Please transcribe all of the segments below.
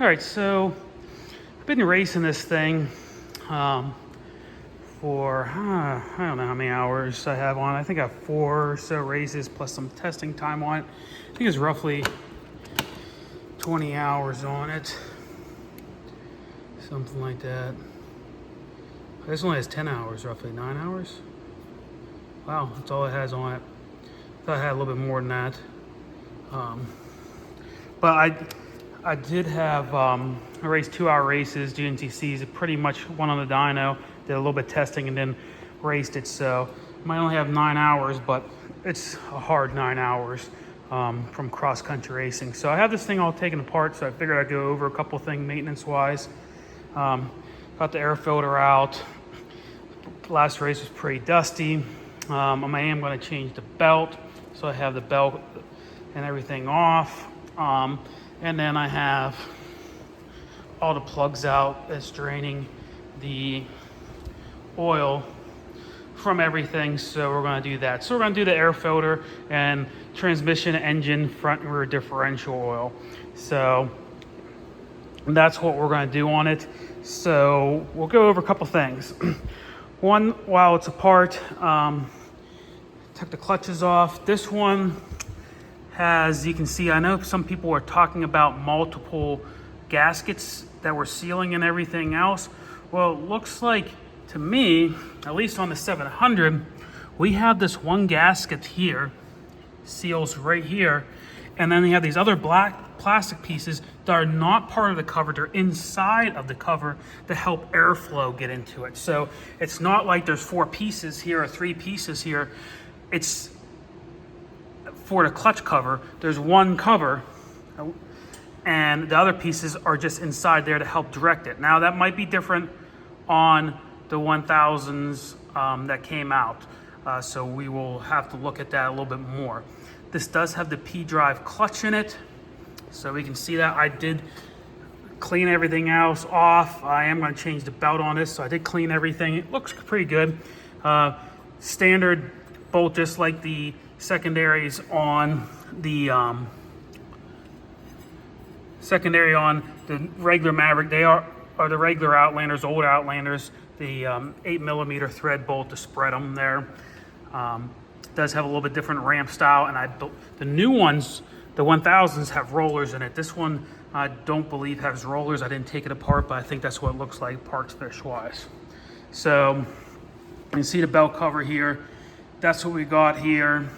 All right, so I've been racing this thing for, I don't know how many hours I have on it. I think I have 4 or so races plus some testing time on it. I think it's roughly 20 hours on it. Something like that. This only has 10 hours, roughly 9 hours. Wow, that's all it has on it. I thought I had a little bit more than that. But I did have, I raced 2-hour races, GNTCs, pretty much went on the dyno, did a little bit of testing and then raced it. So I might only have 9 hours, but it's a hard 9 hours from cross-country racing. So I have this thing all taken apart, so I figured I'd go over a couple things maintenance-wise. Got the air filter out. Last race was pretty dusty. I am going to change the belt, so I have the belt and everything off. And then I have all the plugs out that's draining the oil from everything, so we're going to do that. So we're going to do the air filter and transmission, engine, front and rear differential oil. So that's what we're going to do on it. So we'll go over a couple things. One, while it's apart, took the clutches off. This one has, you can see, I know some people are talking about multiple gaskets that were sealing and everything else. Well, it looks like to me, at least on the 700, we have this one gasket here, seals right here, and then they have these other black plastic pieces that are not part of the cover. They're inside of the cover to help airflow get into it. So it's not like there's 4 pieces here or 3 pieces here. It's for the clutch cover, there's one cover and the other pieces are just inside there to help direct it. Now that might be different on the 1000s that came out. So we will have to look at that a little bit more. This does have the P drive clutch in it. So we can see that I did clean everything else off. I am going to change the belt on this. So I did clean everything. It looks pretty good. Standard bolt, just like the secondaries on the secondary on the regular Maverick. They are the regular Outlanders, old Outlanders, the 8mm thread bolt to spread them there. Does have a little bit different ramp style, and the new ones, the 1000s, have rollers in it. This one I don't believe has rollers. I didn't take it apart, but I think that's what it looks like parts fish wise. So you can see the belt cover here. That's what we got here.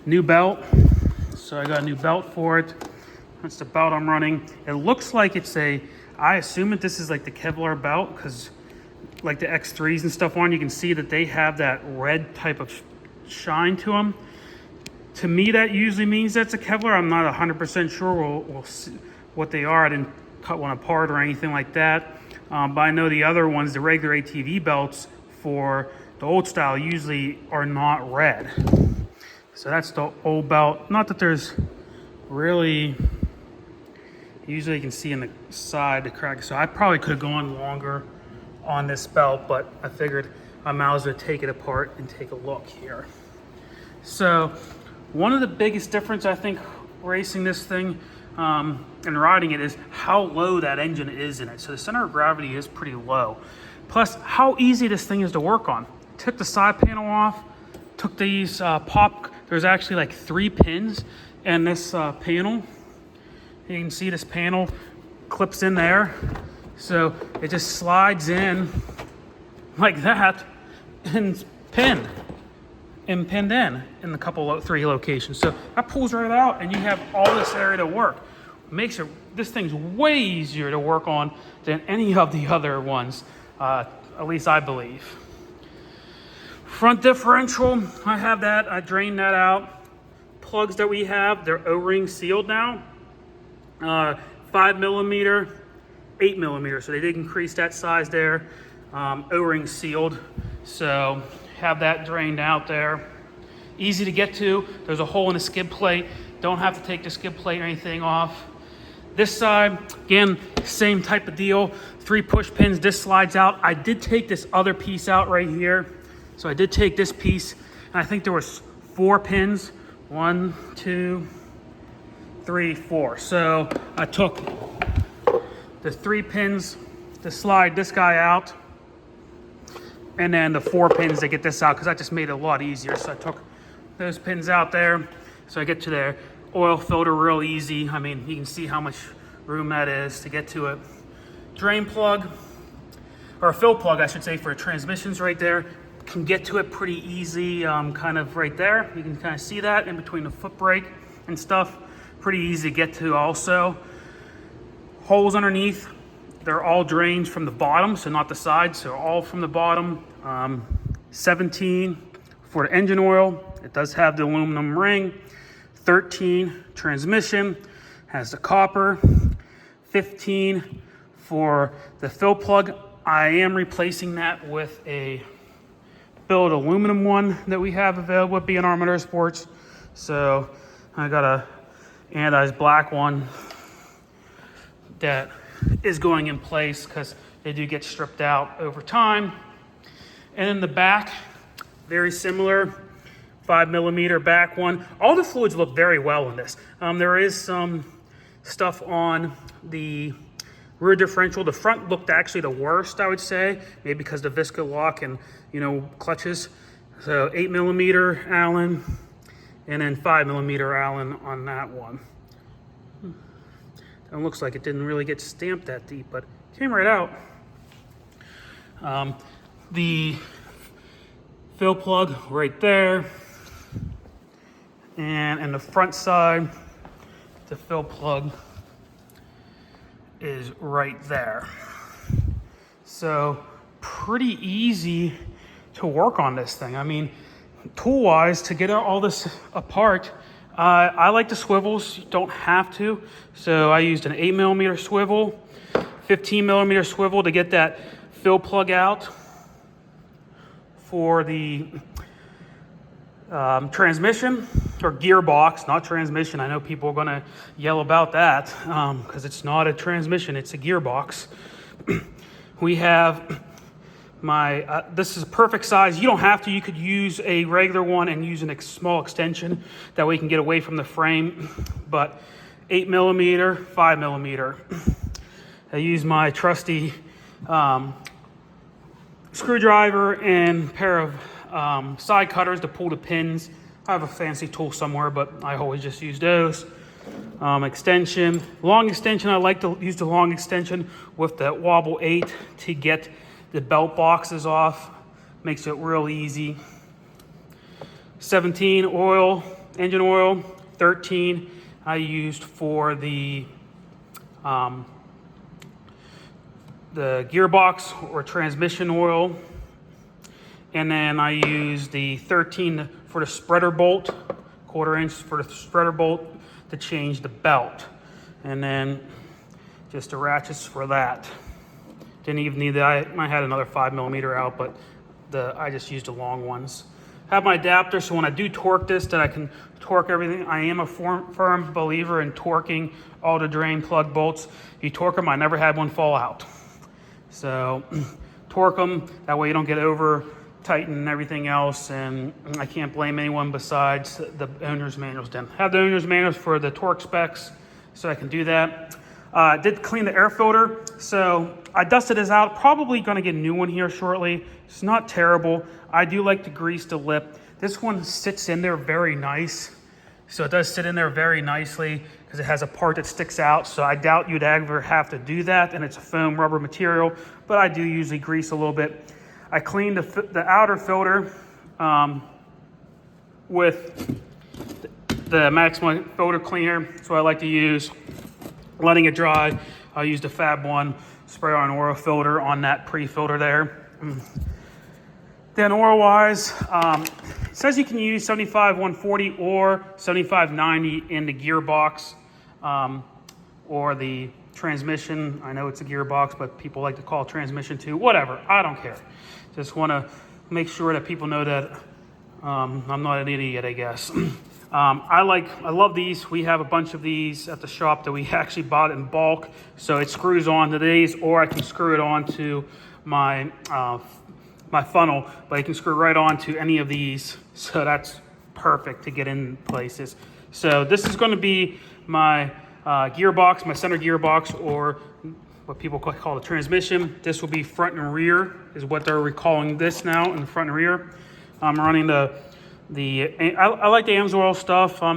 New belt. So I got a new belt for it. That's the belt I'm running. It looks like it's I assume that this is like the Kevlar belt, because like the X3s and stuff on, you can see that they have that red type of shine to them. To me, that usually means that's a Kevlar. I'm not 100% sure. We'll see what they are. I didn't cut one apart or anything like that. But I know the other ones, the regular ATV belts for the old style, usually are not red. So that's the old belt. Not that there's really, usually you can see in the side the crack. So I probably could have gone longer on this belt, but I figured I might as well take it apart and take a look here. So one of the biggest difference, I think, racing this thing and riding it is how low that engine is in it. So the center of gravity is pretty low. Plus how easy this thing is to work on. Took the side panel off, took these there's actually like 3 pins in this panel. You can see this panel clips in there. So it just slides in like that and pinned in the 3 locations. So that pulls right out and you have all this area to work. Makes this thing's way easier to work on than any of the other ones, at least I believe. Front differential, I have that. I drained that out. Plugs that we have, they're O-ring sealed now. 5mm, 8mm, so they did increase that size there. O-ring sealed, so have that drained out there. Easy to get to. There's a hole in the skid plate. Don't have to take the skid plate or anything off. This side, again, same type of deal. 3 push pins. This slides out. I did take this other piece out right here. So I did take this piece, and I think there was 4 pins. 1, 2, 3, 4. So I took the 3 pins to slide this guy out, and then the 4 pins to get this out, because that just made it a lot easier. So I took those pins out there, so I get to the oil filter real easy. I mean, you can see how much room that is to get to it. Drain plug, or a fill plug, I should say, for transmissions right there. Can get to it pretty easy, kind of right there. You can kind of see that in between the foot brake and stuff. Pretty easy to get to also. Holes underneath, they're all drains from the bottom, so not the sides, so all from the bottom. 17 for the engine oil. It does have the aluminum ring. 13 transmission, has the copper. 15 for the fill plug. I am replacing that with a billet aluminum one that we have available at B&R Motorsports. So I got a anodized black one that is going in place because they do get stripped out over time. And in the back, very similar, 5mm back one. All the fluids look very well in this. There is some stuff on the rear differential. The front looked actually the worst, I would say, maybe because the visco lock and, you know, clutches. So 8mm Allen, and then 5mm Allen on that one. It looks like it didn't really get stamped that deep, but it came right out. The fill plug right there, and in the front side, the fill plug is right there. So pretty easy to work on this thing. I mean, tool-wise, to get all this apart, I like the swivels. You don't have to. So I used an 8mm swivel, 15mm swivel to get that fill plug out for the transmission, or gearbox, not transmission. I know people are gonna yell about that because it's not a transmission, it's a gearbox. We have my, this is a perfect size. You don't have to, you could use a regular one and use a small extension. That way you can get away from the frame, but 8mm, 5mm. I use my trusty screwdriver and pair of side cutters to pull the pins. I have a fancy tool somewhere, but I always just use those. Extension, long extension, I like to use the long extension with the Wobble 8 to get the belt boxes off. Makes it real easy. 17 oil, engine oil. 13 I used for the gearbox or transmission oil. And then I used the 13 for the spreader bolt, 1/4 inch for the spreader bolt to change the belt. And then just the ratchets for that. Didn't even need that. I had another 5mm out, but I just used the long ones. Have my adapter, so when I do torque this, that I can torque everything. I am a firm believer in torquing all the drain plug bolts. If you torque them, I never had one fall out. So torque them, that way you don't get over tighten and everything else, and I can't blame anyone besides the owner's manuals. Didn't have the owner's manuals for the torque specs, so I can do that. Did clean the air filter, so I dusted this out. Probably going to get a new one here shortly. It's not terrible. I do like to grease the lip. This one sits in there very nice, so it does sit in there very nicely because it has a part that sticks out, so I doubt you'd ever have to do that, and it's a foam rubber material, but I do usually grease a little bit. I cleaned the outer filter with the Maxima filter cleaner. That's what I like to use. Letting it dry, I'll use the Fab 1 spray on oil filter on that pre-filter there. Then oil-wise, it says you can use 75-140 or 75-90 in the gearbox or the transmission. I know it's a gearbox, but people like to call it transmission too. Whatever, I don't care. Just want to make sure that people know that I'm not an idiot, I guess. I love these. We have a bunch of these at the shop that we actually bought in bulk. So it screws on to these, or I can screw it on to my my funnel, but I can screw right on to any of these. So that's perfect to get in places. So this is going to be my gearbox, my center gearbox, or what people call the transmission. This will be front and rear, is what they're recalling this now, in the front and rear. I'm running I like the Amsoil stuff. I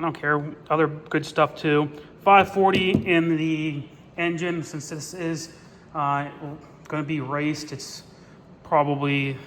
don't care, other good stuff too. 540 in the engine, since this is going to be raced. It's probably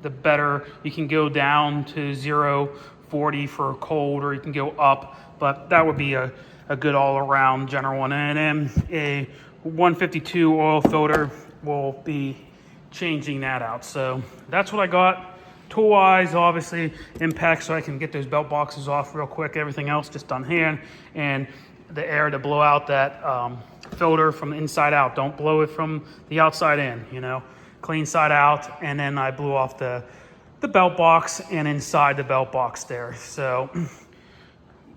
the better. You can go down to 0-40 for cold, or you can go up, but that would be a good all-around general one. And then a 152 oil filter will be changing that out. So that's what I got. Tool-wise, obviously, impact, so I can get those belt boxes off real quick. Everything else just on hand, and the air to blow out that filter from the inside out. Don't blow it from the outside in, you know. Clean side out, and then I blew off the belt box and inside the belt box there. So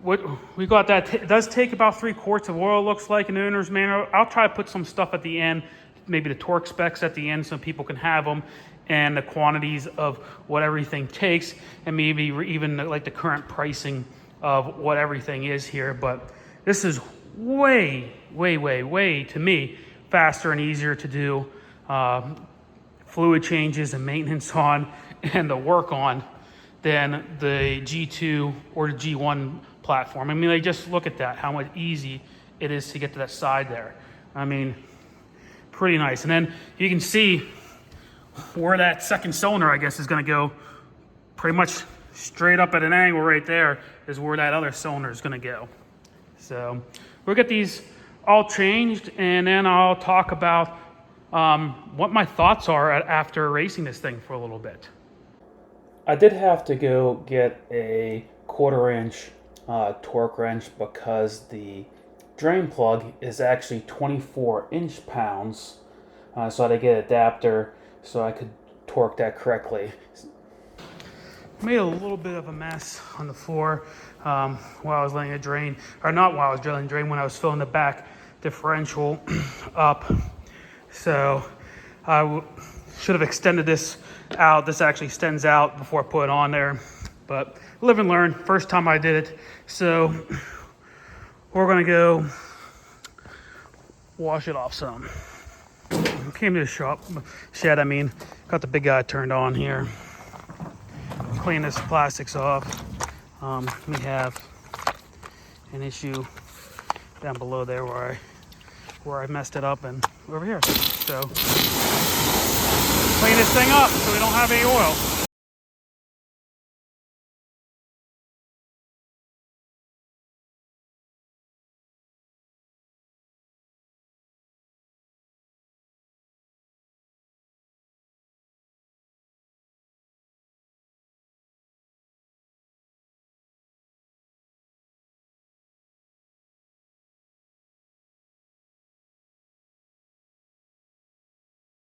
what we got, that it does take about 3 quarts of oil, looks like, in the owner's manual. I'll try to put some stuff at the end, maybe the torque specs at the end, so people can have them, and the quantities of what everything takes, and maybe even like the current pricing of what everything is here. But this is way, to me, faster and easier to do fluid changes and maintenance on, and the work on, than the G2 or the G1 platform. I mean, like, just look at that, how much easy it is to get to that side there. I mean, pretty nice. And then you can see where that second cylinder, I guess, is going to go. Pretty much straight up at an angle right there is where that other cylinder is going to go. So we'll get these all changed, and then I'll talk about what my thoughts are after racing this thing for a little bit. I did have to go get a 1/4 inch torque wrench, because the drain plug is actually 24 inch-pounds. So I had to get an adapter so I could torque that correctly. Made a little bit of a mess on the floor while I was letting it drain, or not while I was letting it drain, when I was filling the back differential up. So I should have extended this out. This actually extends out before I put it on there, but live and learn. First time I did it. So we're gonna go wash it off some. Came to the shed, I mean, got the big guy turned on here. Clean this plastics off. We have an issue down below there where I messed it up, and over here. So clean this thing up so we don't have any oil.